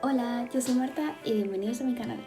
Hola, yo soy Marta y bienvenidos a mi canal.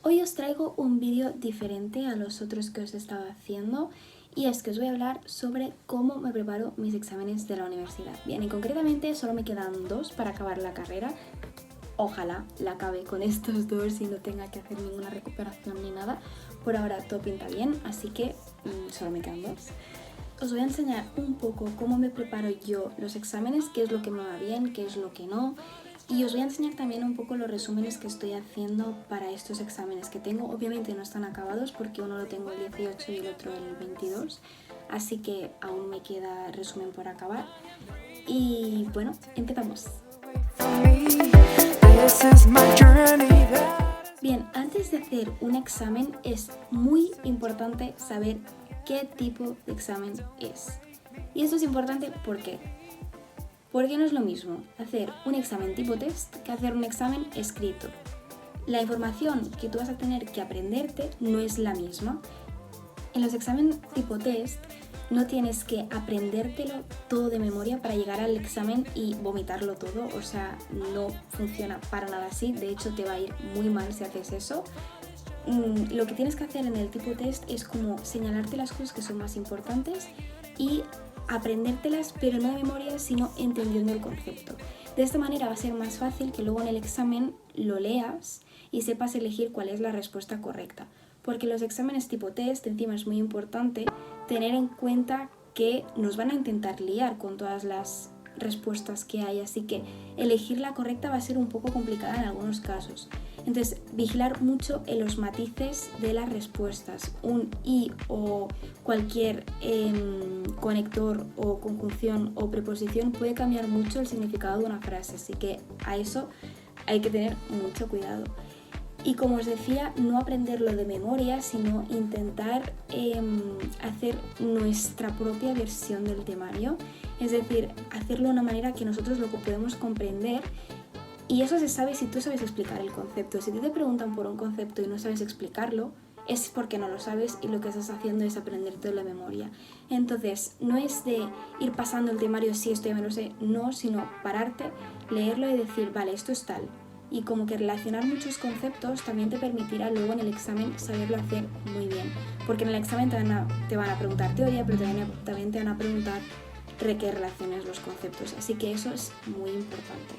Hoy os traigo un vídeo diferente a los otros que os estaba haciendo y es que os voy a hablar sobre cómo me preparo mis exámenes de la universidad. Bien, y concretamente solo me quedan 2 para acabar la carrera. Ojalá la acabe con estos 2 y no tenga que hacer ninguna recuperación ni nada. Por ahora todo pinta bien, así que solo me quedan 2. Os voy a enseñar un poco cómo me preparo yo los exámenes, qué es lo que me va bien, qué es lo que no. Y os voy a enseñar también un poco los resúmenes que estoy haciendo para estos exámenes que tengo. Obviamente no están acabados porque uno lo tengo el 18 y el otro el 22. Así que aún me queda resumen por acabar. Y bueno, empezamos. Bien, antes de hacer un examen es muy importante saber qué tipo de examen es. Y esto es importante porque no es lo mismo hacer un examen tipo test que hacer un examen escrito. La información que tú vas a tener que aprenderte no es la misma. En los exámenes tipo test no tienes que aprendértelo todo de memoria para llegar al examen y vomitarlo todo, o sea, no funciona para nada así, de hecho te va a ir muy mal si haces eso. Lo que tienes que hacer en el tipo test es como señalarte las cosas que son más importantes y aprendértelas, pero no de memoria, sino entendiendo el concepto. De esta manera va a ser más fácil que luego en el examen lo leas y sepas elegir cuál es la respuesta correcta. Porque los exámenes tipo test, encima es muy importante tener en cuenta que nos van a intentar liar con todas las respuestas que hay, así que elegir la correcta va a ser un poco complicada en algunos casos. Entonces, vigilar mucho en los matices de las respuestas. Un y o cualquier conector o conjunción o preposición puede cambiar mucho el significado de una frase, así que a eso hay que tener mucho cuidado. Y como os decía, no aprenderlo de memoria, sino intentar hacer nuestra propia versión del temario, es decir, hacerlo de una manera que nosotros lo podemos comprender. Y eso se sabe si tú sabes explicar el concepto. Si te preguntan por un concepto y no sabes explicarlo, es porque no lo sabes y lo que estás haciendo es aprenderte de la memoria. Entonces, no es de ir pasando el temario, sí, esto ya me lo sé, no, sino pararte, leerlo y decir, vale, esto es tal. Y como que relacionar muchos conceptos también te permitirá luego en el examen saberlo hacer muy bien. Porque en el examen te van a preguntar teoría, pero también te van a preguntar qué relaciones los conceptos. Así que eso es muy importante.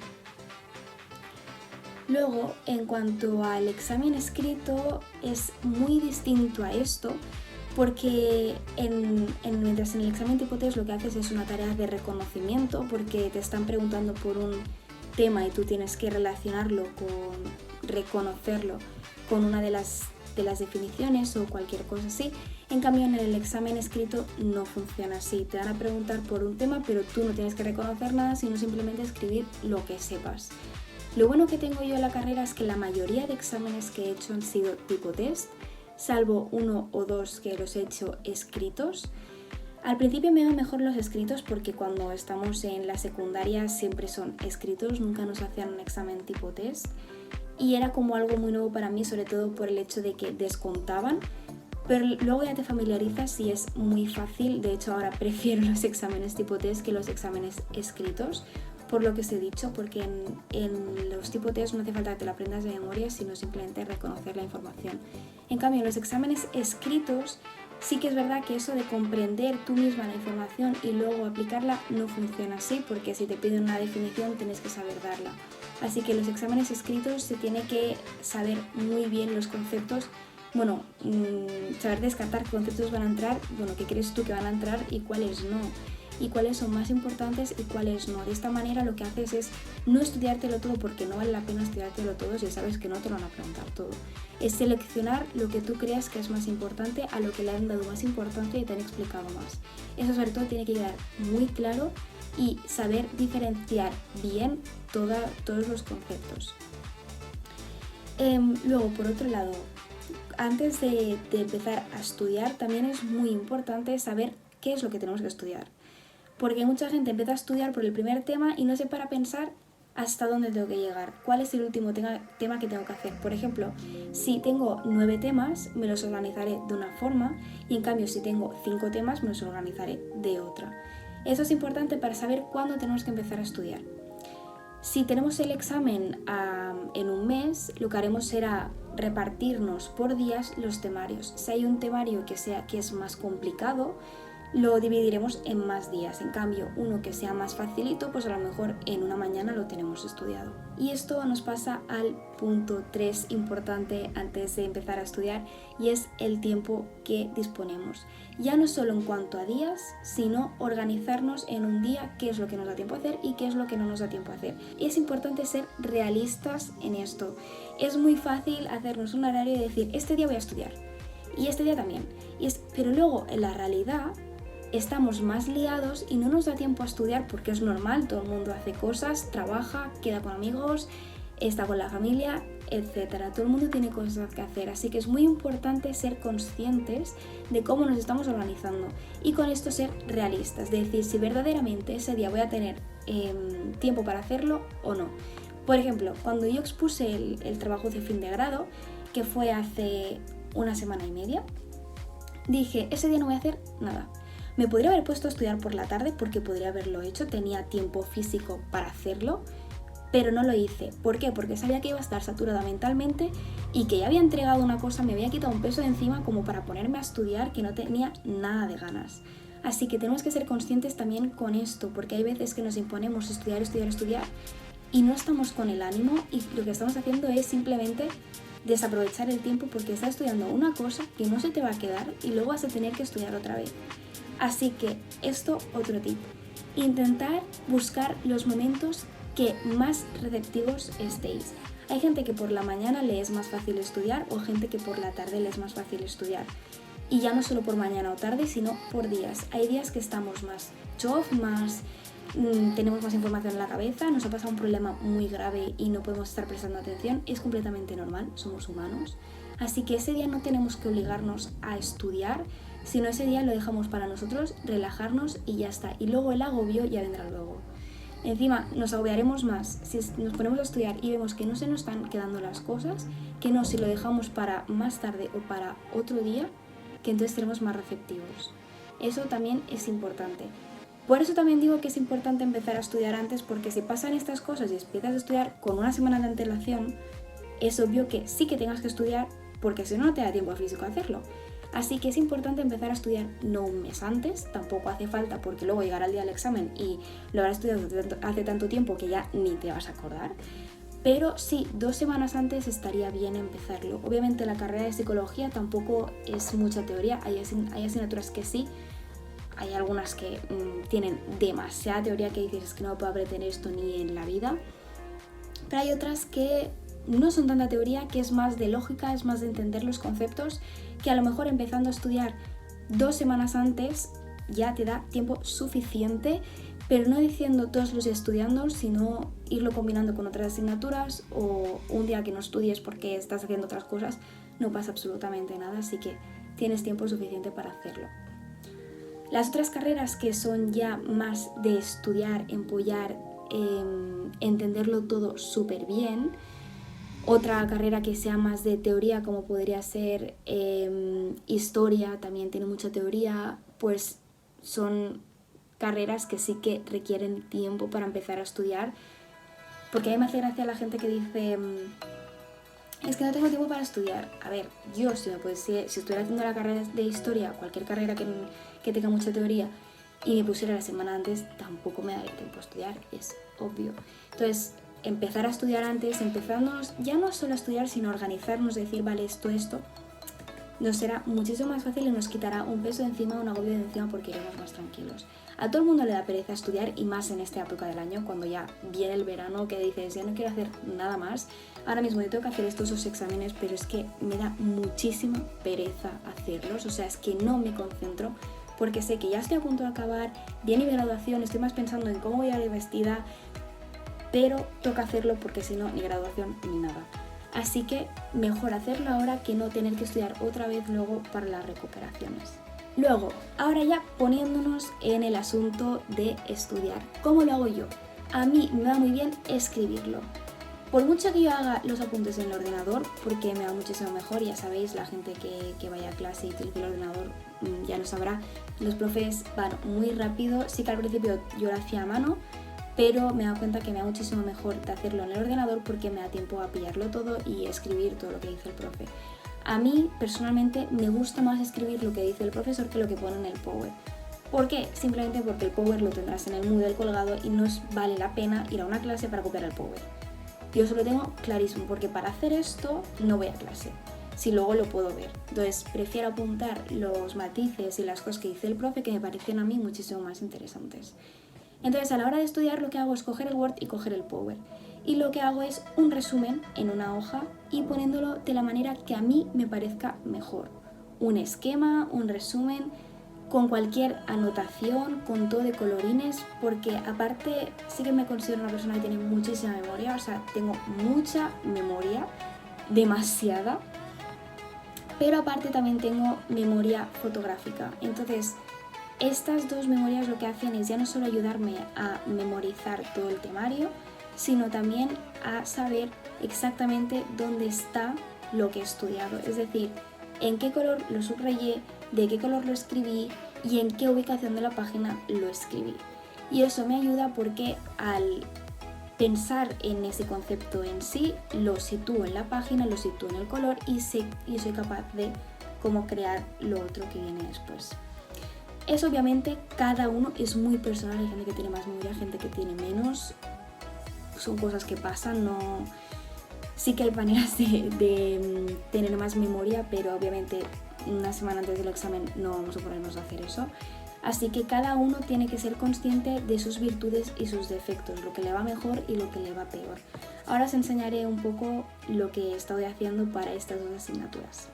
Luego, en cuanto al examen escrito, es muy distinto a esto porque mientras en el examen tipo test lo que haces es una tarea de reconocimiento porque te están preguntando por un tema y tú tienes que reconocerlo con una de las definiciones o cualquier cosa así. En cambio, en el examen escrito no funciona así. Te van a preguntar por un tema, pero tú no tienes que reconocer nada, sino simplemente escribir lo que sepas. Lo bueno que tengo yo en la carrera es que la mayoría de exámenes que he hecho han sido tipo test, salvo 1 o 2 que los he hecho escritos. Al principio me van mejor los escritos porque cuando estamos en la secundaria siempre son escritos, nunca nos hacían un examen tipo test. Y era como algo muy nuevo para mí, sobre todo por el hecho de que descontaban. Pero luego ya te familiarizas y es muy fácil. De hecho, ahora prefiero los exámenes tipo test que los exámenes escritos, por lo que os he dicho, porque en los tipo test no hace falta que te lo aprendas de memoria, sino simplemente reconocer la información. En cambio, en los exámenes escritos sí que es verdad que eso de comprender tú misma la información y luego aplicarla no funciona así, porque si te piden una definición tienes que saber darla. Así que en los exámenes escritos se tiene que saber muy bien los conceptos, saber descartar qué conceptos van a entrar, qué crees tú que van a entrar y cuáles no. y cuáles son más importantes y cuáles no. De esta manera lo que haces es no estudiártelo todo, porque no vale la pena estudiártelo todo si sabes que no te lo van a preguntar todo. Es seleccionar lo que tú creas que es más importante, a lo que le han dado más importancia y te han explicado más. Eso sobre todo tiene que quedar muy claro y saber diferenciar bien todos los conceptos. Luego, por otro lado, antes de empezar a estudiar, también es muy importante saber qué es lo que tenemos que estudiar. Porque mucha gente empieza a estudiar por el primer tema y no se para a pensar hasta dónde tengo que llegar, cuál es el último tema que tengo que hacer. Por ejemplo, si tengo 9 temas, me los organizaré de una forma, y en cambio si tengo 5 temas, me los organizaré de otra. Eso es importante para saber cuándo tenemos que empezar a estudiar. Si tenemos el examen en un mes, lo que haremos será repartirnos por días los temarios. Si hay un temario que es más complicado, lo dividiremos en más días. En cambio, uno que sea más facilito, pues a lo mejor en una mañana lo tenemos estudiado. Y esto nos pasa al punto 3 importante antes de empezar a estudiar, y es el tiempo que disponemos. Ya no solo en cuanto a días, sino organizarnos en un día qué es lo que nos da tiempo a hacer y qué es lo que no nos da tiempo a hacer. Y es importante ser realistas en esto. Es muy fácil hacernos un horario y decir, este día voy a estudiar y este día también. Pero luego en la realidad estamos más liados y no nos da tiempo a estudiar, porque es normal, todo el mundo hace cosas, trabaja, queda con amigos, está con la familia, etc. Todo el mundo tiene cosas que hacer, así que es muy importante ser conscientes de cómo nos estamos organizando y con esto ser realistas, de decir si verdaderamente ese día voy a tener tiempo para hacerlo o no. Por ejemplo, cuando yo expuse el trabajo de fin de grado, que fue hace una semana y media, dije, ese día no voy a hacer nada. Me podría haber puesto a estudiar por la tarde porque podría haberlo hecho, tenía tiempo físico para hacerlo, pero no lo hice. ¿Por qué? Porque sabía que iba a estar saturada mentalmente y que ya había entregado una cosa, me había quitado un peso de encima como para ponerme a estudiar, que no tenía nada de ganas. Así que tenemos que ser conscientes también con esto, porque hay veces que nos imponemos estudiar y no estamos con el ánimo, y lo que estamos haciendo es simplemente desaprovechar el tiempo porque estás estudiando una cosa que no se te va a quedar y luego vas a tener que estudiar otra vez. Así que esto, otro tip, intentar buscar los momentos que más receptivos estéis. Hay gente que por la mañana le es más fácil estudiar o gente que por la tarde le es más fácil estudiar. Y ya no solo por mañana o tarde, sino por días. Hay días que estamos más chof, tenemos más información en la cabeza, nos ha pasado un problema muy grave y no podemos estar prestando atención. Es completamente normal, somos humanos. Así que ese día no tenemos que obligarnos a estudiar, sino ese día lo dejamos para nosotros, relajarnos y ya está. Y luego el agobio ya vendrá luego. Encima nos agobiaremos más si nos ponemos a estudiar y vemos que no se nos están quedando las cosas, que no si lo dejamos para más tarde o para otro día, que entonces seremos más receptivos. Eso también es importante. Por eso también digo que es importante empezar a estudiar antes, porque si pasan estas cosas y empiezas a estudiar con una semana de antelación, es obvio que sí que tengas que estudiar, porque si no, no te da tiempo físico a hacerlo. Así que es importante empezar a estudiar no un mes antes, tampoco hace falta, porque luego llegará el día del examen y lo habrás estudiado hace tanto tiempo que ya ni te vas a acordar. Pero sí, 2 semanas antes estaría bien empezarlo. Obviamente la carrera de psicología tampoco es mucha teoría, hay asignaturas que sí, hay algunas que tienen demasiada teoría que dices es que no puedo aprender esto ni en la vida, pero hay otras que no son tanta teoría, que es más de lógica, es más de entender los conceptos, que a lo mejor empezando a estudiar 2 semanas antes ya te da tiempo suficiente, pero no diciendo todos los días estudiando, sino irlo combinando con otras asignaturas, o un día que no estudies porque estás haciendo otras cosas, no pasa absolutamente nada, así que tienes tiempo suficiente para hacerlo. Las otras carreras que son ya más de estudiar, empollar, entenderlo todo súper bien, otra carrera que sea más de teoría, como podría ser historia, también tiene mucha teoría, pues son carreras que sí que requieren tiempo para empezar a estudiar, porque a mí me hace gracia la gente que dice es que no tengo tiempo para estudiar. A ver, yo si estuviera haciendo la carrera de historia, cualquier carrera que tenga mucha teoría, y me pusiera la semana antes, tampoco me daría tiempo a estudiar, es obvio. Entonces, empezar a estudiar antes, empezándonos ya no solo a estudiar, sino a organizarnos, decir, vale, esto, nos será muchísimo más fácil y nos quitará un peso de encima, un agobio de encima porque iremos más tranquilos. A todo el mundo le da pereza estudiar y más en esta época del año cuando ya viene el verano que dices ya no quiero hacer nada más. Ahora mismo yo tengo que hacer estos 2 exámenes pero es que me da muchísima pereza hacerlos, o sea es que no me concentro porque sé que ya estoy a punto de acabar, viene mi graduación, estoy más pensando en cómo voy a ir vestida, pero toca hacerlo porque si no ni graduación ni nada. Así que mejor hacerlo ahora que no tener que estudiar otra vez luego para las recuperaciones. Luego, ahora ya poniéndonos en el asunto de estudiar. ¿Cómo lo hago yo? A mí me va muy bien escribirlo. Por mucho que yo haga los apuntes en el ordenador, porque me va muchísimo mejor, ya sabéis, la gente que vaya a clase y utilice el ordenador ya lo sabrá, los profes van muy rápido. Sí que al principio yo lo hacía a mano, pero me he dado cuenta que me da muchísimo mejor de hacerlo en el ordenador porque me da tiempo a pillarlo todo y escribir todo lo que dice el profe. A mí, personalmente, me gusta más escribir lo que dice el profesor que lo que pone en el Power. ¿Por qué? Simplemente porque el Power lo tendrás en el Moodle colgado y no vale la pena ir a una clase para copiar el Power. Yo eso lo tengo clarísimo porque para hacer esto no voy a clase, si luego lo puedo ver. Entonces prefiero apuntar los matices y las cosas que dice el profe que me parecen a mí muchísimo más interesantes. Entonces a la hora de estudiar lo que hago es coger el Word y coger el Power. Y lo que hago es un resumen en una hoja y poniéndolo de la manera que a mí me parezca mejor. Un esquema, un resumen, con cualquier anotación, con todo de colorines, porque aparte sí que me considero una persona que tiene muchísima memoria, o sea, tengo mucha memoria, demasiada, pero aparte también tengo memoria fotográfica. Entonces, estas 2 memorias lo que hacen es ya no solo ayudarme a memorizar todo el temario, sino también a saber exactamente dónde está lo que he estudiado, es decir, en qué color lo subrayé, de qué color lo escribí y en qué ubicación de la página lo escribí. Y eso me ayuda porque al pensar en ese concepto en sí, lo sitúo en la página, lo sitúo en el color y soy capaz de cómo crear lo otro que viene después. Eso obviamente cada uno es muy personal, hay gente que tiene más memoria, gente que tiene menos, son cosas que pasan, no... Sí que hay maneras de tener más memoria, pero obviamente una semana antes del examen no vamos a ponernos a hacer eso. Así que cada uno tiene que ser consciente de sus virtudes y sus defectos, lo que le va mejor y lo que le va peor. Ahora os enseñaré un poco lo que he estado haciendo para estas 2 asignaturas.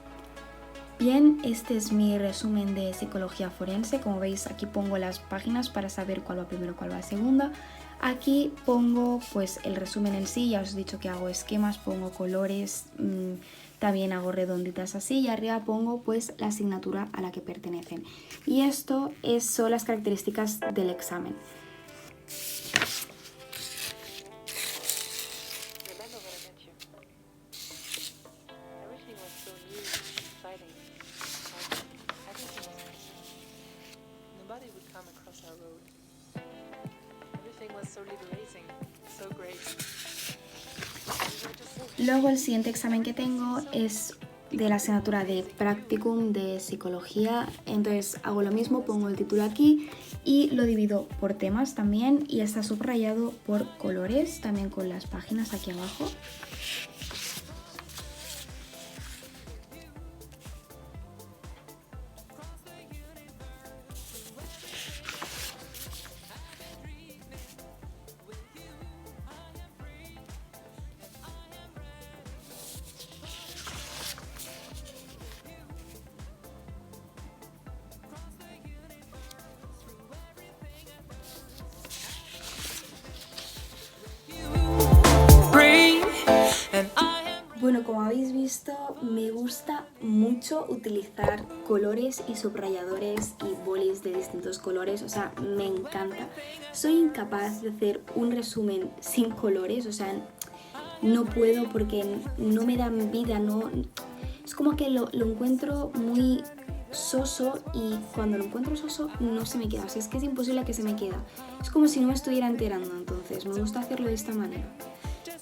Bien, este es mi resumen de psicología forense. Como veis, aquí pongo las páginas para saber cuál va primero, cuál va segunda. Aquí pongo pues el resumen en sí, ya os he dicho que hago esquemas, pongo colores, también hago redonditas así y arriba pongo pues la asignatura a la que pertenecen. Y esto son las características del examen. Luego el siguiente examen que tengo es de la asignatura de Practicum de Psicología, entonces hago lo mismo, pongo el título aquí y lo divido por temas también y está subrayado por colores, también con las páginas aquí abajo. Bueno, como habéis visto, me gusta mucho utilizar colores y subrayadores y bolis de distintos colores, o sea, me encanta. Soy incapaz de hacer un resumen sin colores, o sea, no puedo porque no me dan vida, no. Es como que lo encuentro muy soso y cuando lo encuentro soso no se me queda, o sea, es que es imposible que se me quede. Es como si no me estuviera enterando, entonces me gusta hacerlo de esta manera.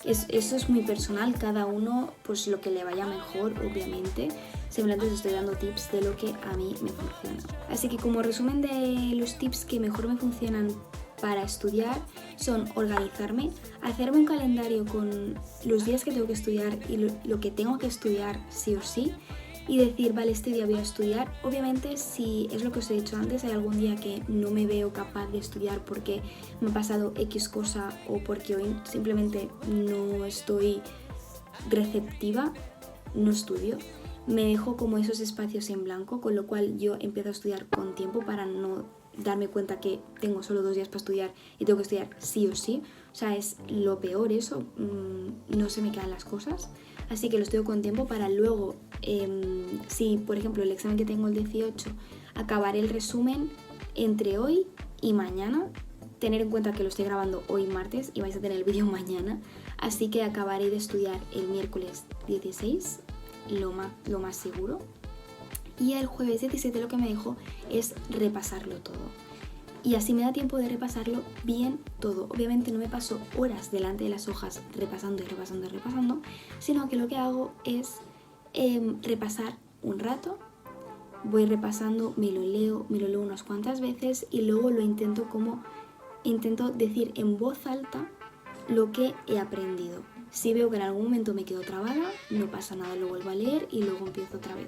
Eso es muy personal, cada uno pues lo que le vaya mejor, obviamente. Simplemente os estoy dando tips de lo que a mí me funciona. Así que como resumen de los tips que mejor me funcionan para estudiar son organizarme, hacerme un calendario con los días que tengo que estudiar y lo que tengo que estudiar sí o sí, y decir, vale, este día voy a estudiar. Obviamente, si es lo que os he dicho antes, hay algún día que no me veo capaz de estudiar porque me ha pasado X cosa o porque hoy simplemente no estoy receptiva, no estudio. Me dejo como esos espacios en blanco, con lo cual yo empiezo a estudiar con tiempo para no darme cuenta que tengo solo 2 días para estudiar y tengo que estudiar sí o sí. O sea, es lo peor eso, no se me quedan las cosas. Así que lo estudio con tiempo para luego, si por ejemplo el examen que tengo el 18, acabaré el resumen entre hoy y mañana. Tener en cuenta que lo estoy grabando hoy martes y vais a tener el vídeo mañana. Así que acabaré de estudiar el miércoles 16, lo más seguro. Y el jueves 17 lo que me dejo es repasarlo todo. Y así me da tiempo de repasarlo bien todo. Obviamente no me paso horas delante de las hojas repasando, sino que lo que hago es repasar un rato. Voy repasando, me lo leo unas cuantas veces y luego lo intento decir en voz alta lo que he aprendido. Si veo que en algún momento me quedo trabada, no pasa nada, lo vuelvo a leer y luego empiezo otra vez.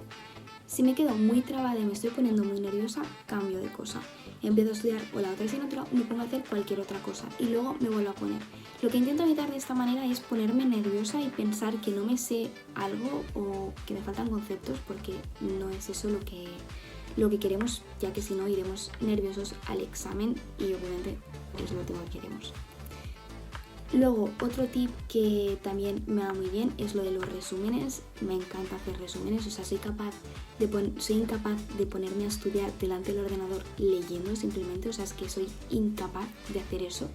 Si me quedo muy trabada y me estoy poniendo muy nerviosa, cambio de cosa. Empiezo a estudiar o la otra asignatura o me pongo a hacer cualquier otra cosa y luego me vuelvo a poner. Lo que intento evitar de esta manera es ponerme nerviosa y pensar que no me sé algo o que me faltan conceptos, porque no es eso lo que queremos, ya que si no iremos nerviosos al examen y obviamente es lo último que queremos. Luego, otro tip que también me va muy bien es lo de los resúmenes. Me encanta hacer resúmenes, o sea, soy incapaz de ponerme a estudiar delante del ordenador leyendo simplemente, o sea, es que soy incapaz de hacer eso.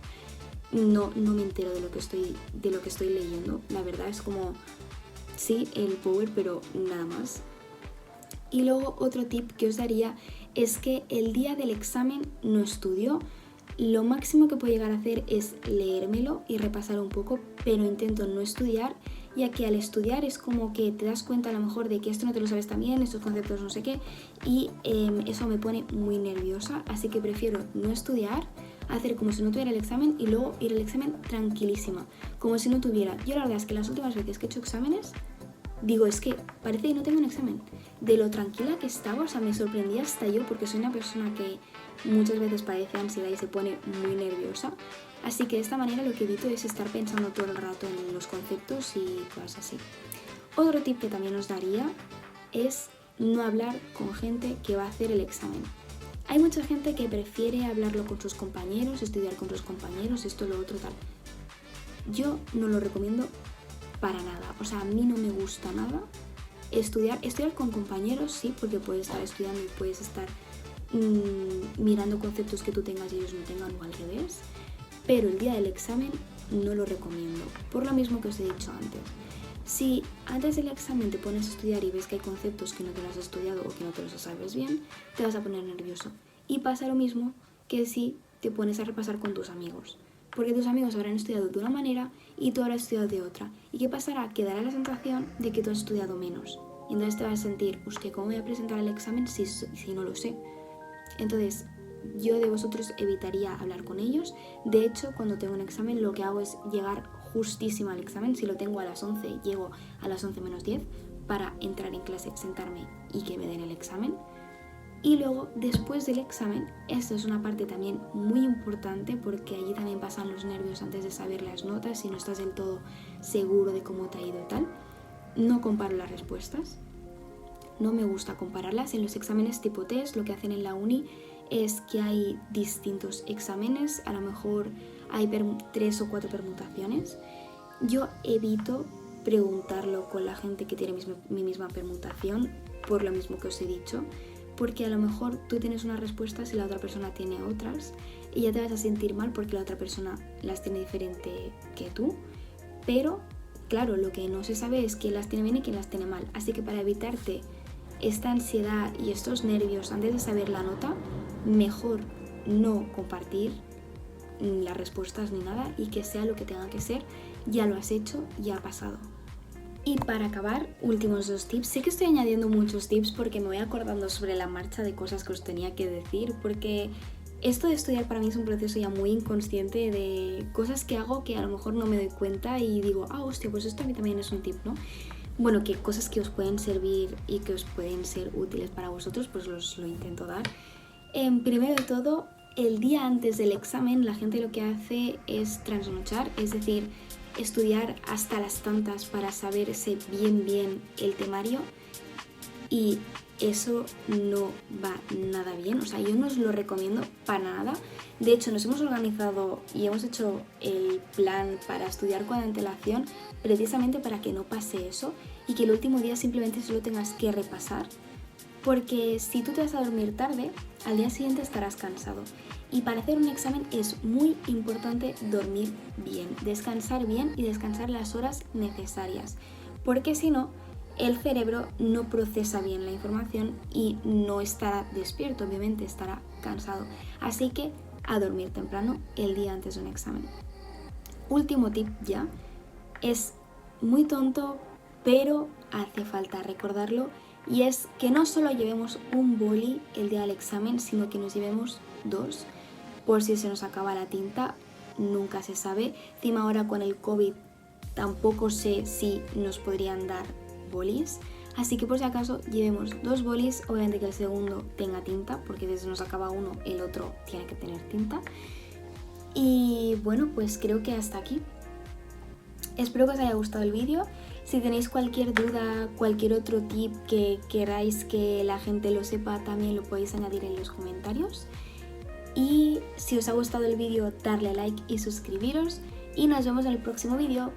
No me entero de lo que estoy leyendo, la verdad es como, sí, el power, pero nada más. Y luego otro tip que os daría es que el día del examen no estudio. Lo máximo que puedo llegar a hacer es leérmelo y repasar un poco, pero intento no estudiar, ya que al estudiar es como que te das cuenta a lo mejor de que esto no te lo sabes tan bien, estos conceptos no sé qué, y eso me pone muy nerviosa, así que prefiero no estudiar, hacer como si no tuviera el examen y luego ir al examen tranquilísima, como si no tuviera. Yo la verdad es que las últimas veces que he hecho exámenes, digo, es que parece que no tengo un examen. De lo tranquila que estaba, o sea, me sorprendía hasta yo, porque soy una persona que muchas veces padece ansiedad y se pone muy nerviosa. Así que de esta manera lo que evito es estar pensando todo el rato en los conceptos y cosas así. Otro tip que también os daría es no hablar con gente que va a hacer el examen. Hay mucha gente que prefiere hablarlo con sus compañeros, estudiar con sus compañeros, esto, lo otro, tal. Yo no lo recomiendo para nada, o sea, a mí no me gusta nada estudiar con compañeros, sí, porque puedes estar estudiando y puedes estar mirando conceptos que tú tengas y ellos no tengan, o al revés, pero el día del examen no lo recomiendo, por lo mismo que os he dicho antes. Si antes del examen te pones a estudiar y ves que hay conceptos que no te los has estudiado o que no te los sabes bien, te vas a poner nervioso. Y pasa lo mismo que si te pones a repasar con tus amigos, porque tus amigos habrán estudiado de una manera y tú habrás estudiado de otra. ¿Y qué pasará? Que dará la sensación de que tú has estudiado menos. Y entonces te vas a sentir, hostia, ¿cómo voy a presentar el examen si no lo sé? Entonces, yo de vosotros evitaría hablar con ellos. De hecho, cuando tengo un examen, lo que hago es llegar justísima al examen. Si lo tengo a las 11, llego a las 11 menos 10 para entrar en clase, sentarme y que me den el examen. Y luego, después del examen, esto es una parte también muy importante, porque allí también pasan los nervios antes de saber las notas, si no estás del todo seguro de cómo te ha ido y tal. No comparo las respuestas, no me gusta compararlas. En los exámenes tipo test, lo que hacen en la uni es que hay distintos exámenes, a lo mejor hay 3 o 4 permutaciones. Yo evito preguntarlo con la gente que tiene mi misma permutación, por lo mismo que os he dicho, porque a lo mejor tú tienes unas respuestas y la otra persona tiene otras y ya te vas a sentir mal porque la otra persona las tiene diferente que tú, pero claro, lo que no se sabe es quién las tiene bien y quién las tiene mal, así que para evitarte esta ansiedad y estos nervios antes de saber la nota, mejor no compartir las respuestas ni nada y que sea lo que tenga que ser, ya lo has hecho, ya ha pasado. Y para acabar, últimos 2 tips. Sí que estoy añadiendo muchos tips porque me voy acordando sobre la marcha de cosas que os tenía que decir, porque esto de estudiar para mí es un proceso ya muy inconsciente de cosas que hago que a lo mejor no me doy cuenta y digo, hostia, pues esto a mí también es un tip, ¿no? bueno, que cosas que os pueden servir y que os pueden ser útiles para vosotros, pues os lo intento dar. Primero de todo, el día antes del examen la gente lo que hace es trasnochar, es decir, estudiar hasta las tantas para saberse bien el temario, y eso no va nada bien, o sea, yo no os lo recomiendo para nada. De hecho, nos hemos organizado y hemos hecho el plan para estudiar con antelación precisamente para que no pase eso y que el último día simplemente solo tengas que repasar, porque si tú te vas a dormir tarde, al día siguiente estarás cansado. Y para hacer un examen es muy importante dormir bien, descansar bien y descansar las horas necesarias, porque si no, el cerebro no procesa bien la información y no estará despierto, obviamente estará cansado. Así que a dormir temprano el día antes de un examen. Último tip ya, es muy tonto, pero hace falta recordarlo, y es que no solo llevemos un boli el día del examen, sino que nos llevemos 2, por si se nos acaba la tinta, nunca se sabe. Encima ahora con el COVID tampoco sé si nos podrían dar bolis, así que por si acaso llevemos 2 bolis, obviamente que el segundo tenga tinta, porque si se nos acaba uno, el otro tiene que tener tinta. Y bueno, pues creo que hasta aquí. Espero que os haya gustado el vídeo. Si tenéis cualquier duda, cualquier otro tip que queráis que la gente lo sepa, también lo podéis añadir en los comentarios. Y si os ha gustado el vídeo, darle a like y suscribiros. Y nos vemos en el próximo vídeo.